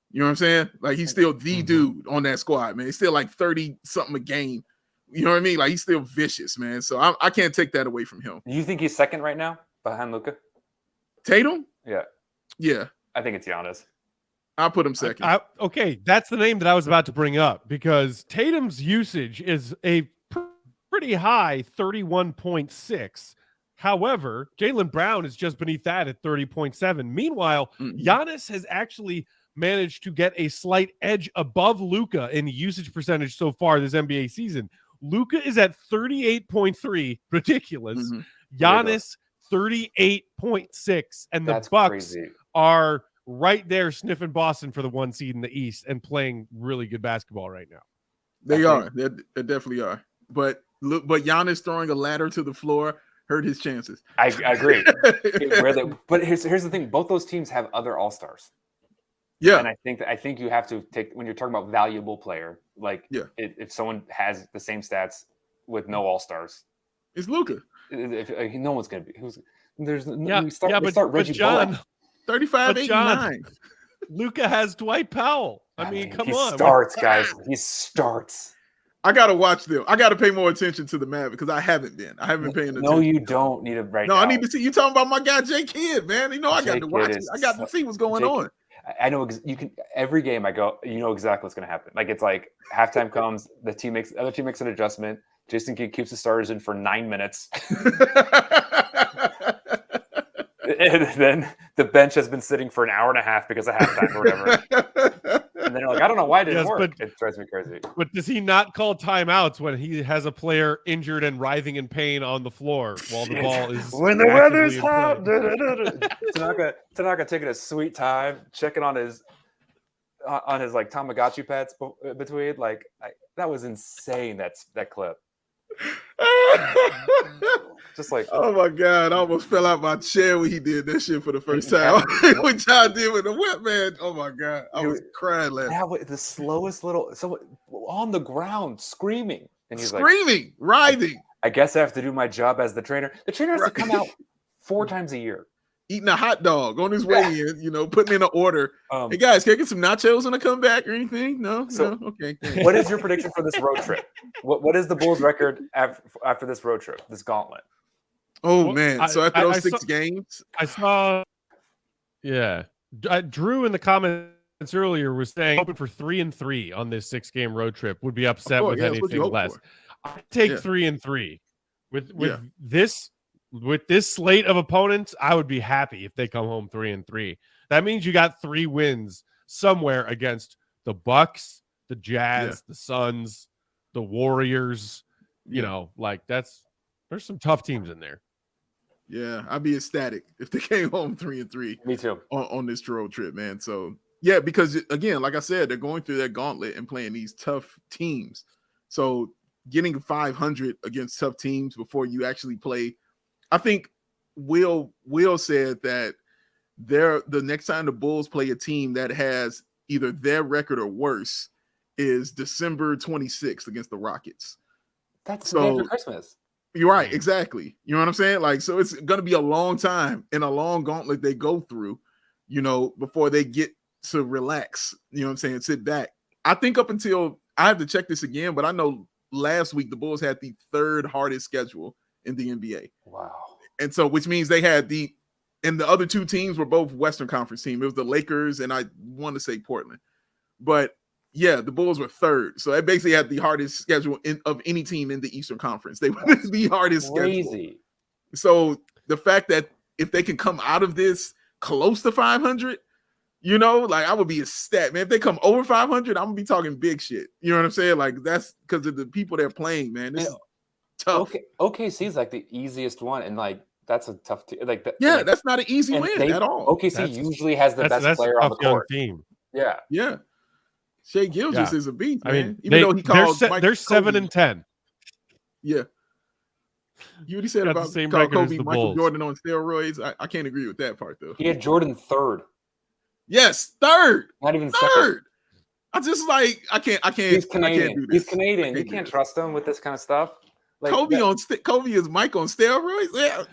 You know what I'm saying? Like, he's still the dude on that squad, man. He's still like 30-something a game. You know what I mean? Like, he's still vicious, man. So I can't take that away from him. Do you think he's second right now behind Luka? Tatum? Yeah. I think it's Giannis. I'll put him second. Okay, that's the name that I was about to bring up, because Tatum's usage is a pretty high 31.6. However, Jaylen Brown is just beneath that at 30.7. Meanwhile, Giannis has actually managed to get a slight edge above Luka in usage percentage so far this NBA season. Luka is at 38.3, ridiculous. Giannis 38.6, and the Bucks are right there sniffing Boston for the 1 seed in the East and playing really good basketball right now. They definitely are. But Giannis throwing a ladder to the floor hurt his chances. I agree. But here's the thing: both those teams have other all-stars. Yeah, and I think you have to take, when you're talking about valuable player, like if someone has the same stats with no all-stars, it's Luka. No one's going to be. But Reggie John. Bullock. 35, 8, 9. Luka has Dwight Powell. I mean, come on. He starts, guys. He starts. I got to watch them. I got to pay more attention to the Mavericks because I haven't been. I haven't been paying attention. No, you don't need it right now. No, I need to see. You talking about my guy, Jay Kidd, man. I got to watch it. I got to see what's going on. I know you can every game I go, you know exactly what's going to happen. Like it's like halftime comes, the other team makes an adjustment. Jason Kidd keeps the starters in for 9 minutes. And then the bench has been sitting for an hour and a half because of halftime or whatever. And then you're like, I don't know why it didn't work. It drives me crazy. But does he not call timeouts when he has a player injured and writhing in pain on the floor while the ball is when the weather's hot? Tanaka taking a sweet time, checking on his like Tamagotchi pets between. Like that was insane. That clip. Just like, oh my God, I almost fell out my chair when he did that shit for the first time. When John did with the whip, man. Oh my God, I was crying laughing. Yeah, the slowest little, so on the ground screaming, and he's screaming, writhing. I guess I have to do my job as the trainer. The trainer has to come out 4 times a year, eating a hot dog on his way in. Putting in an order. Hey guys, can I get some nachos when I come back or anything? No. Okay. What is your prediction for this road trip? What is the Bulls' record after this road trip? This gauntlet. Oh man! So after those 6 games, I saw. Yeah, Drew in the comments earlier was saying hoping for 3-3 on this 6-game road trip. Would be upset with anything less. I take 3-3 with this slate of opponents. I would be happy if they come home 3-3. That means you got 3 wins somewhere against the Bucks, the Jazz, the Suns, the Warriors. You know, like there's some tough teams in there. Yeah, I'd be ecstatic if they came home 3-3. Me too. On this road trip, man. So yeah, because again, like I said, they're going through that gauntlet and playing these tough teams. So getting 500 against tough teams before you actually play, I think Will said that the next time the Bulls play a team that has either their record or worse is December 26th against the Rockets. That's the day after Christmas. You're right, exactly. You know what I'm saying? Like, so it's going to be a long time and a long gauntlet they go through, before they get to relax, you know what I'm saying, sit back. I think up until, I have to check this again, but I know last week the Bulls had the 3rd hardest schedule in the NBA. Wow. And so, which means they had and the other 2 teams were both Western Conference teams. It was the Lakers and I want to say Portland. But yeah, the Bulls were 3rd. So they basically had the hardest schedule of any team in the Eastern Conference. They were the hardest schedule. So the fact that if they can come out of this close to 500, like I would be ecstatic, man. If they come over 500, I'm going to be talking big shit. You know what I'm saying? Like that's because of the people they're playing, man. This is tough. OKC is like the easiest one. And like, that's a tough team. That's not an easy win at all. OKC usually has the best player on the court. Team. Yeah. Yeah. Shea Gilgeous is a beast, man. I mean, even though he called they're 7-10. Yeah. You what he said about Kobe, Michael Jordan on steroids. I can't agree with that part though. He had Jordan 3rd. Yes, 3rd. Not even 3rd. Second. I just like I can't. He's Canadian. I can't do this. He's Canadian. You can't trust him with this kind of stuff. Like Kobe is Mike on steroids. Yeah.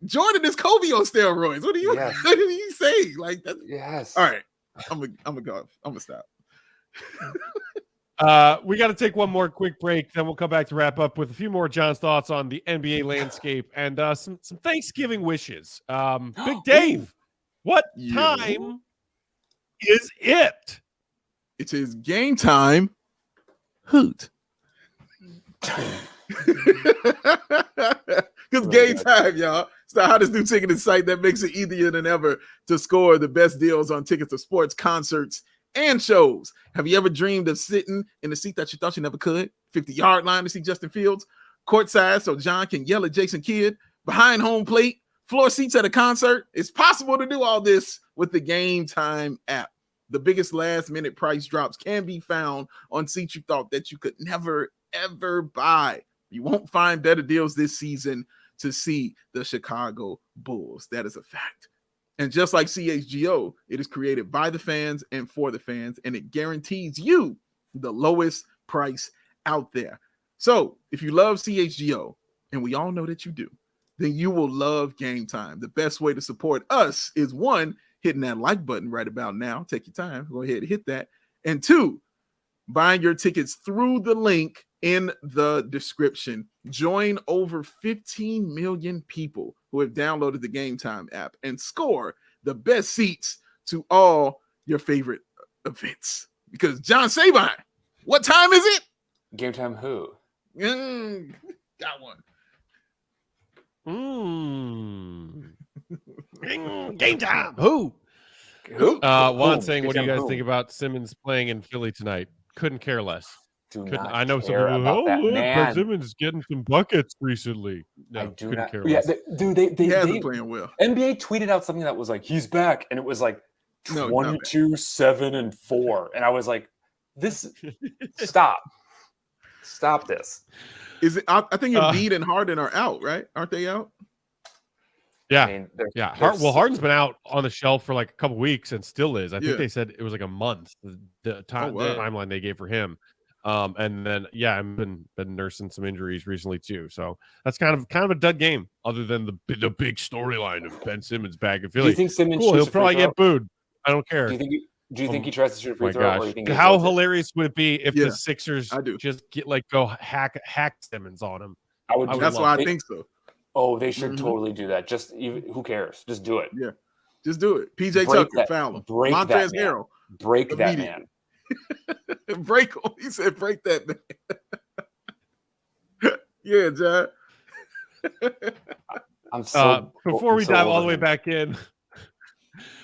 Jordan is Kobe on steroids. What are you saying? Like that? Yes. All right. I'm gonna go. I'm gonna stop. We got to take one more quick break, then we'll come back to wrap up with a few more John's thoughts on the NBA landscape and some Thanksgiving wishes. Big Dave, what time is it? It is game time. Hoot. Because game time, y'all. It's the hottest new ticketing site that makes it easier than ever to score the best deals on tickets to sports, concerts, and shows. Have you ever dreamed of sitting in the seat that you thought you never could? 50-yard line to see Justin Fields, courtside so John can yell at Jason Kidd, behind home plate, floor seats at a concert? It's possible to do all this with the Game Time app. The biggest last-minute price drops can be found on seats you thought that you could never, ever buy. You won't find better deals this season to see the Chicago Bulls. That is a fact. And just like CHGO, it is created by the fans and for the fans, and it guarantees you the lowest price out there. So if you love CHGO, and we all know that you do, then you will love Game Time. The best way to support us is 1, hitting that like button right about now. Take your time. Go ahead and hit that. And 2, buying your tickets through the link in the description. Join over 15 million people who have downloaded the Game Time app and score the best seats to all your favorite events. Because John Sabine, what time is it? Game time who? Got one. Game time. Who? Juan saying, what do you guys think about Simmons playing in Philly tonight? Couldn't care less. I know some people. About that man. Simmons is getting some buckets recently. No, I do couldn't not care less. He hasn't playing well. NBA tweeted out something that was like, he's back, and it was like 22, 7, and 4, and I was like, this. Stop this. Is it? I think Embiid and Harden are out, right? Aren't they out? Yeah, I mean, Harden's been out on the shelf for like a couple weeks and still is. I think they said it was like a month. The timeline they gave for him, and then I've been nursing some injuries recently too. So that's kind of a dud game. Other than the big storyline of Ben Simmons back in Philly. Do you think Simmons? Cool, he'll probably get booed. I don't care. Do you think he tries to shoot a free throw? Or you think how hilarious would it be if the Sixers just go hack Simmons on him? That's why I think so. Oh, they should totally do that. Just who cares? Just do it. Yeah, just do it. PJ Tucker, foul him. Break Montrezl that Harrell, break that man. Break him. He said, "Break that man." Yeah, John. I'm so. Before we dive all the way back in,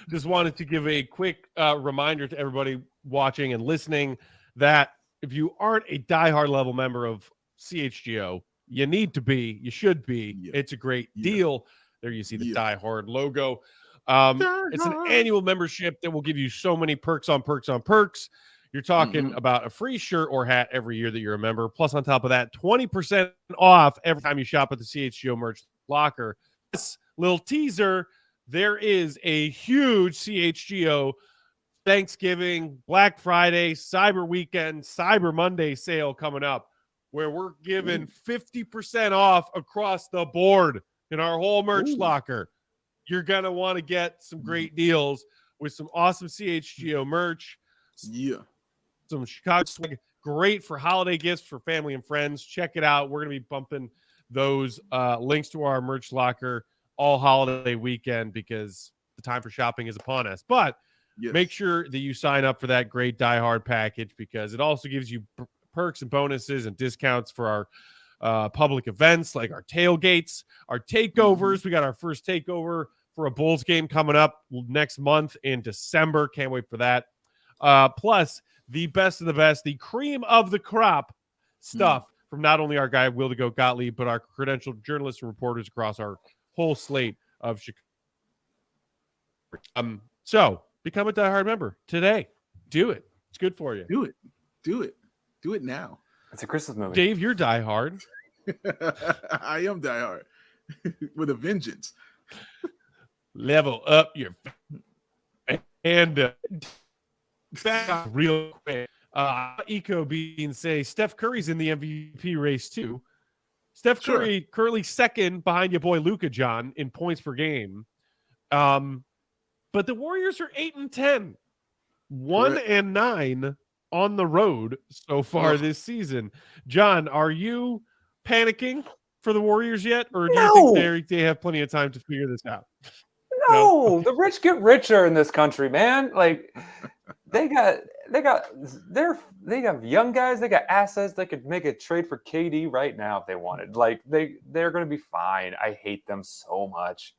just wanted to give a quick reminder to everybody watching and listening that if you aren't a diehard level member of CHGO, you need to be. You should be. Yeah. It's a great deal. There you see the diehard logo. It's an annual membership that will give you so many perks on perks on perks. You're talking about a free shirt or hat every year that you're a member. Plus, on top of that, 20% off every time you shop at the CHGO merch locker. This little teaser, there is a huge CHGO Thanksgiving, Black Friday, Cyber Weekend, Cyber Monday sale coming up, where we're giving 50% off across the board in our whole merch locker. You're going to want to get some great deals with some awesome CHGO merch. Yeah. Some Chicago swag, great for holiday gifts for family and friends. Check it out. We're going to be bumping those links to our merch locker all holiday weekend because the time for shopping is upon us. But make sure that you sign up for that great diehard package because it also gives you perks and bonuses and discounts for our public events like our tailgates, our takeovers. We got our first takeover for a Bulls game coming up next month in December. Can't wait for that. Plus, the best of the best, the cream of the crop stuff from not only our guy, Will to Go Gottlieb, but our credentialed journalists and reporters across our whole slate of Chicago. So, become a diehard member today. Do it. It's good for you. Do it. Do it now. It's a Christmas movie. Dave, you're diehard. I am diehard with a vengeance. Level up your and back real quick. Eco Bean say Steph Curry's in the MVP race too. Steph Curry currently second behind your boy Luka, John, in points per game. But the Warriors are 8-10, 1-9 on the road so far this season. John, are you panicking for the Warriors yet, or do you think they have plenty of time to figure this out? No, the rich get richer in this country, man. Like they got young guys, they got assets. They could make a trade for KD right now if they wanted. Like they're going to be fine. I hate them so much.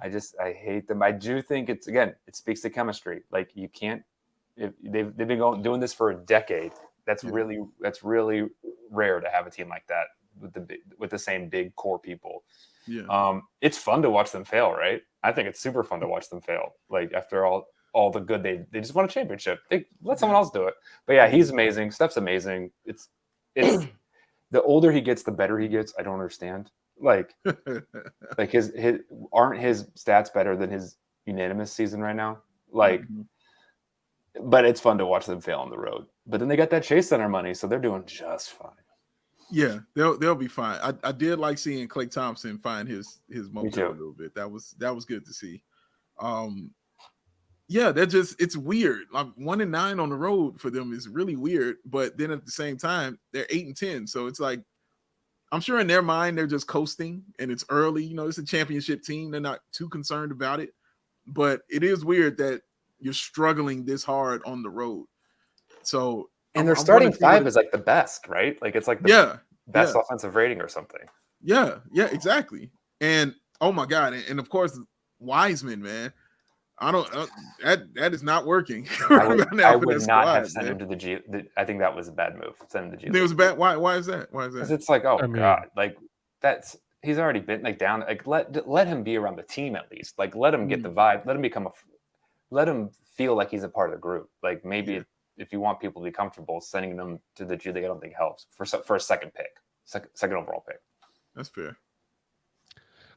I hate them. I do think it speaks to chemistry. Like you can't. They've been doing this for a decade. That's really rare to have a team like that with the same big core people. Yeah. It's fun to watch them fail, right? I think it's super fun to watch them fail. Like after all the good they just won a championship. They let someone else do it. But yeah, he's amazing. Steph's amazing. It's the older he gets, the better he gets. I don't understand. Like his aren't his stats better than his unanimous season right now? Like but it's fun to watch them fail on the road. But then they got that Chase Center money, so they're doing just fine. Yeah, they'll be fine. I did like seeing Klay Thompson find his moment a little bit. That was good to see. Yeah, it's weird. Like 1-9 on the road for them is really weird. But then at the same time, they're 8-10. So it's like I'm sure in their mind they're just coasting and it's early. You know, it's a championship team. They're not too concerned about it. But it is weird that you're struggling this hard on the road. So, and their starting five is like the best, right? Like it's like the best offensive rating or something. Yeah, exactly. And oh my God, and of course Wiseman, man. I don't that is not working. I would not have sent him to the G. I think that was a bad move. Send him to the G. It was a bad. Why is that? Because it's like, God, like he's already been like down. Like let him be around the team at least. Like let him get the vibe. Let him feel like he's a part of the group. Like maybe if you want people to be comfortable, sending them to the G League, I don't think helps for a second overall pick. That's fair.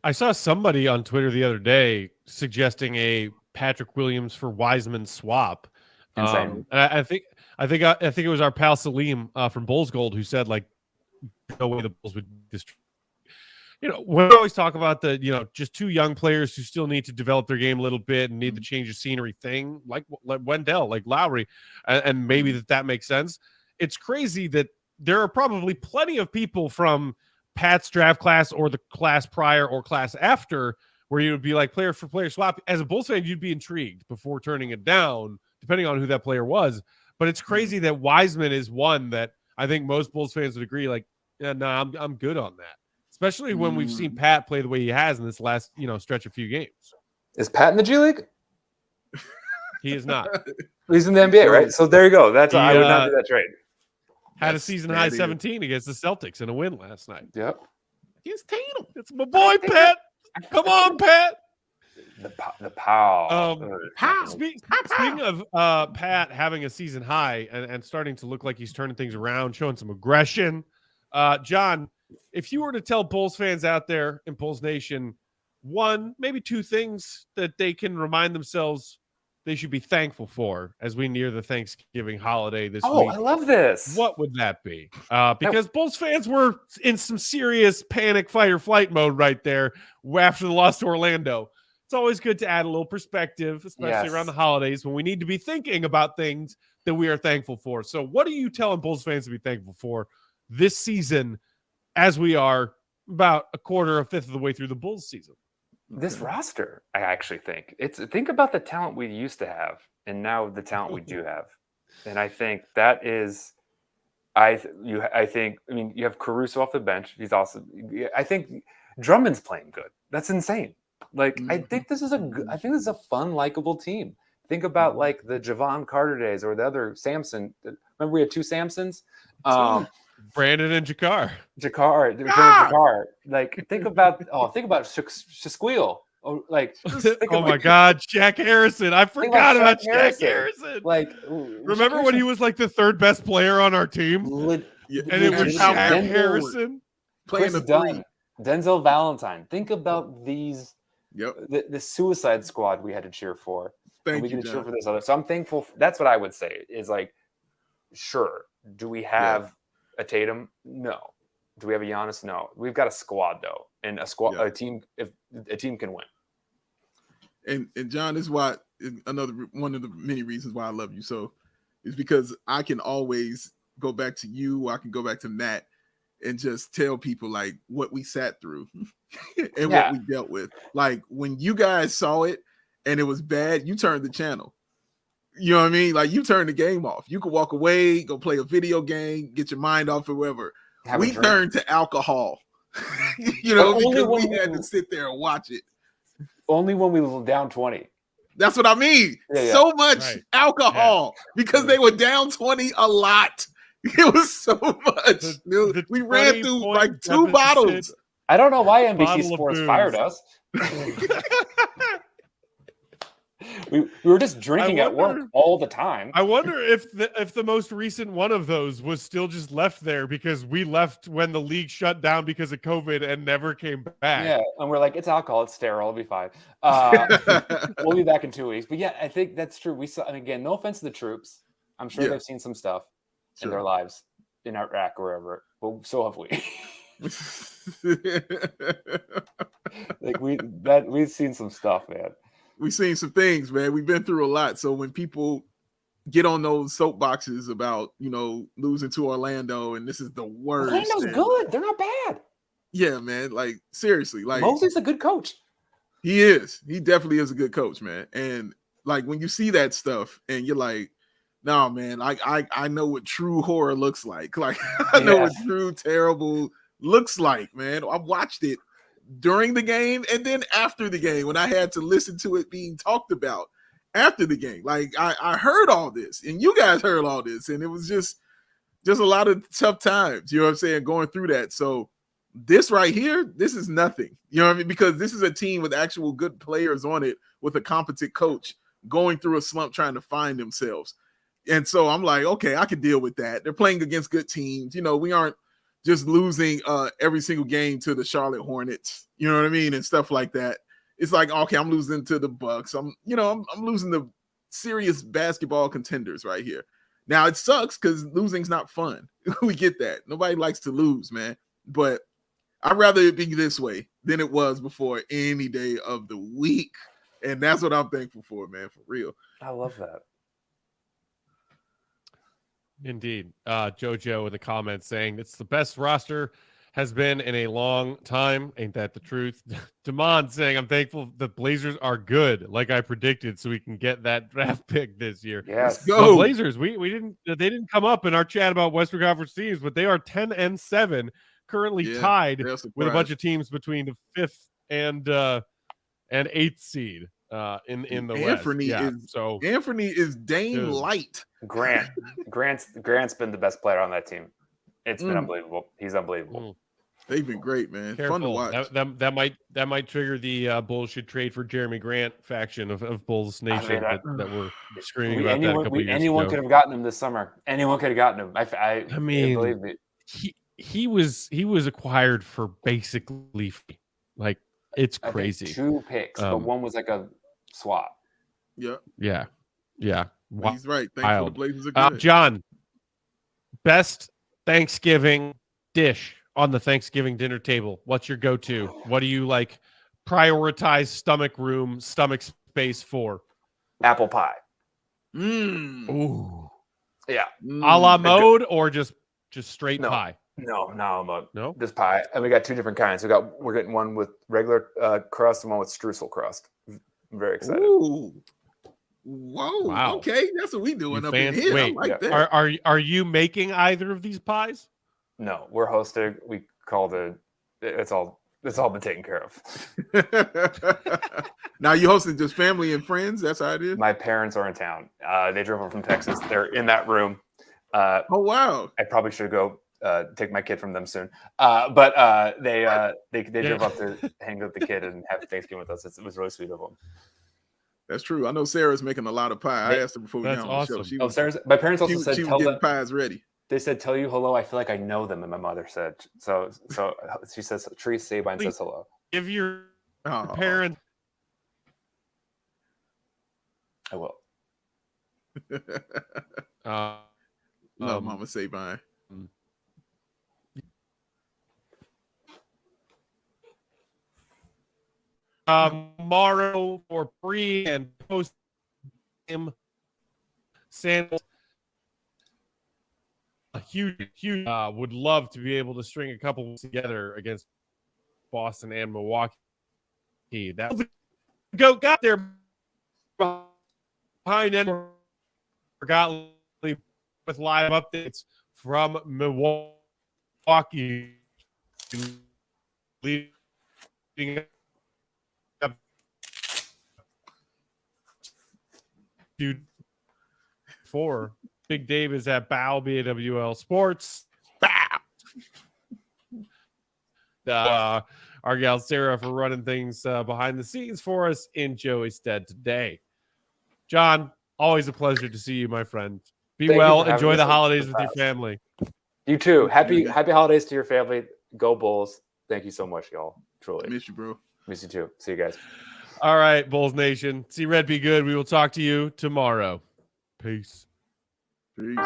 I saw somebody on Twitter the other day suggesting a Patrick Williams for Wiseman swap. Insane. And I think it was our pal Salim from Bulls Gold who said like no way the Bulls would destroy. We always talk about the just two young players who still need to develop their game a little bit and need to change the scenery thing, like Wendell, like Lowry, and maybe that makes sense. It's crazy that there are probably plenty of people from Pat's draft class or the class prior or class after where you would be like player for player swap. As a Bulls fan, you'd be intrigued before turning it down, depending on who that player was. But it's crazy that Wiseman is one that I think most Bulls fans would agree, like, yeah, no, I'm good on that. Especially when we've seen Pat play the way he has in this last, stretch of few games. Is Pat in the G League? He is not. He's in the NBA, right? So there you go. I would not do that trade. Had a season high 17 against the Celtics in a win last night. Yep. Against Tatum. It's my boy, Pat. Come on, Pat. The pow. Speaking of Pat having a season high and starting to look like he's turning things around, showing some aggression. John, if you were to tell Bulls fans out there in Bulls Nation, one, maybe two things that they can remind themselves they should be thankful for as we near the Thanksgiving holiday this week. Oh, I love this. What would that be? Because Bulls fans were in some serious panic, fight, or flight mode right there after the loss to Orlando. It's always good to add a little perspective, especially around the holidays when we need to be thinking about things that we are thankful for. So what are you telling Bulls fans to be thankful for this season as we are about a fifth of the way through the Bulls season? This roster, I actually think about the talent we used to have and now the talent we do have. And I think that is, you have Caruso off the bench. He's awesome. I think Drummond's playing good. That's insane. Like, I think this is a fun, likable team. Think about like the Javon Carter days or the other Samson. Remember we had two Samsons? Brandon and Jakar. Jakar. Like, think about Shaquille. Oh my God, Jack Harrison. I forgot about Jack Harrison. Like, remember when he was like the third best player on our team? And it was Jack Harrison. Playing the three. Denzel Valentine. Think about these. Yep. The Suicide Squad we had to cheer for. We can cheer for this other. So I'm thankful. That's what I would say is like, sure. Do we have a Tatum? No. Do we have a Giannis? No. We've got a squad though, and a team. If a team can win. And John, this is why one of the many reasons why I love you so is because I can always go back to you. I can go back to Matt and just tell people like what we sat through and what we dealt with. Like when you guys saw it and it was bad, you turned the channel. You know what I mean? Like you turn the game off. You could walk away, go play a video game, get your mind off or whatever. We turned to alcohol, because we had to sit there and watch it. Only when we were down 20. That's what I mean. So much alcohol because they were down 20 a lot. It was so much. We ran through like 2 bottles. I don't know why NBC Sports fired us. We were just drinking at work all the time. I wonder if the most recent one of those was still just left there because we left when the league shut down because of COVID and never came back. Yeah, and we're like, it's alcohol, it's sterile, it'll be fine. We'll be back in 2 weeks. But yeah, I think that's true. We saw, and again, no offense to the troops. I'm sure they've seen some stuff in their lives in Iraq or wherever, but so have we. We've seen some stuff, man. We've seen some things, man. We've been through a lot. So when people get on those soapboxes about, losing to Orlando and this is the worst. Orlando's good. They're not bad. Yeah, man. Like, seriously. Like Mosley's a good coach. He is. He definitely is a good coach, man. And Like when you see that stuff and you're like, no, man, I know what true horror looks like. Like I know what true terrible looks like, man. I watched it during the game and then after the game when I had to listen to it being talked about after the game. Like I heard all this and you guys heard all this, and it was just a lot of tough times, you know what I'm saying, going through that. So this right here, this is nothing, you know what I mean? Because this is a team with actual good players on it, with a competent coach going through a slump trying to find themselves. And so I'm like, okay, I can deal with that. They're playing against good teams. You know, we aren't just losing every single game to the Charlotte Hornets, you know what I mean, and stuff like that. It's like, okay, I'm losing to the Bucks. I'm losing to serious basketball contenders right here. Now it sucks because losing's not fun. We get that. Nobody likes to lose, man. But I'd rather it be this way than it was before any day of the week. And that's what I'm thankful for, man, for real. I love that. Indeed. Jojo in the comments saying it's the best roster has been in a long time. Ain't that the truth? Damon saying I'm thankful the Blazers are good, like I predicted, so we can get that draft pick this year. Yes. The Blazers, they didn't come up in our chat about Western Conference teams, but they are 10-7, currently tied with a bunch of teams between the 5th and 8th seed in the West. Anthony is Dame light. Grant's been the best player on that team. It's been unbelievable. He's unbelievable. They've been great, man. Careful. Fun to watch. That might trigger the Bulls should trade for Jeremy Grant faction of Bulls Nation that we're screaming about that a couple years ago. Anyone could have gotten him this summer. Anyone could have gotten him. I mean, believe me. He was acquired for basically free. Like, it's crazy. 2 picks, but one was like a swap. Yeah. Wow. He's right. Thankful the Blazers are good. John, best Thanksgiving dish on the Thanksgiving dinner table. What's your go-to? What do you like prioritize stomach space for? Apple pie. Ooh. Yeah. A la mode or just straight pie? No, just pie. And we got 2 different kinds. We're getting one with regular crust and one with streusel crust. I'm very excited. Ooh. Whoa. Wow. Okay, that's what we doing up in here. Wait, I like that. Are you making either of these pies? No, we're hosting. We called it. It's all been taken care of. Now you hosting just family and friends? That's how it is? My parents are in town. They drove over from Texas. They're in that room. Oh wow! I probably should go take my kid from them soon. But they drove up to hang with the kid and have Thanksgiving with us. It was really sweet of them. That's true. I know Sarah's making a lot of pie. I asked her before we got on the show. Sarah's. My parents also said she was getting pies ready. They said, "Tell you hello." I feel like I know them, and my mother said so. She says, "Tree Sabine says hello." Give your parents. I will. Love Mama Sabine. Tomorrow for pre and post game sandals. A huge would love to be able to string a couple together against Boston and Milwaukee. That got there behind and forgot with live updates from Milwaukee leading up to 4. Big Dave is at Bow BAWL Sports. Our gal Sarah for running things behind the scenes for us in Joey's stead today. John, always a pleasure to see you, my friend. Be well. Enjoy the holidays with your family. You too. Happy holidays to your family. Go Bulls. Thank you so much, y'all. Truly. Miss you, bro. Miss you too. See you guys. All right, Bulls Nation. See Red be good. We will talk to you tomorrow. Peace. Peace.